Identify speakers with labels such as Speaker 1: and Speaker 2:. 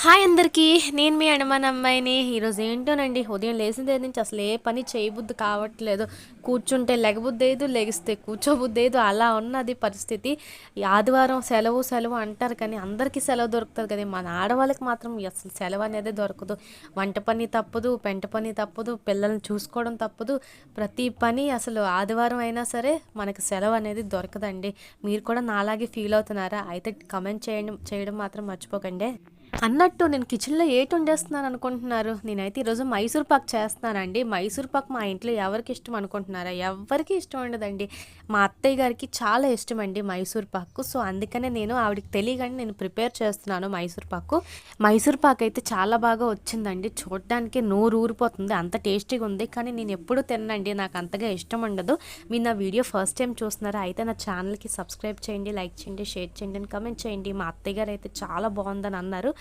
Speaker 1: Hi అందరికీ. నేను మీ అణమన అమ్మాయిని. ఈరోజు ఏంటోనండి, ఉదయం లేచిన దగ్గర నుంచి అసలు ఏ పని చేయబుద్ధి కావట్లేదు. కూర్చుంటే లెగబుద్ధేయదు, లెగిస్తే కూర్చోబుద్ధేయదు. అలా ఉన్నది పరిస్థితి. ఈ ఆదివారం సెలవు సెలవు అంటారు కానీ అందరికీ సెలవు దొరుకుతుంది కదా, మన ఆడవాళ్ళకి మాత్రం అసలు సెలవు అనేది దొరకదు. వంట పని తప్పదు, పెంట పని తప్పదు, పిల్లల్ని చూసుకోవడం తప్పదు. ప్రతి పని అసలు ఆదివారం అయినా సరే మనకి సెలవు అనేది దొరకదండి. మీరు కూడా నాలాగే ఫీల్ అవుతున్నారా? అయితే కమెంట్ చేయడం మాత్రం మర్చిపోకండి. అన్నట్టు నేను కిచెన్లో ఏటి వండేస్తున్నాను అనుకుంటున్నారు? నేనైతే ఈరోజు మైసూర్ పాక్ చేస్తున్నానండి. మైసూర్ పాక్ మా ఇంట్లో ఎవరికి ఇష్టం అనుకుంటున్నారా? ఎవరికి ఇష్టం ఉండదండి. మా అత్తయ్య గారికి చాలా ఇష్టం అండి మైసూర్ పాకు. సో అందుకనే నేను ఆవిడకి తెలియగానే నేను ప్రిపేర్ చేస్తున్నాను మైసూర్ పాకు. మైసూర్ పాక్ అయితే చాలా బాగా వచ్చిందండి. చూడడానికి నోరు ఊరిపోతుంది, అంత టేస్టీగా ఉంది. కానీ నేను ఎప్పుడూ తినండి, నాకు అంతగా ఇష్టం ఉండదు. మీరు నా వీడియో ఫస్ట్ టైం చూస్తున్నారా? అయితే నా ఛానల్కి సబ్స్క్రైబ్ చేయండి, లైక్ చేయండి, షేర్ చేయండి, కమెంట్ చేయండి. మా అత్తయ్య గారు అయితే చాలా బాగుందని అన్నారు.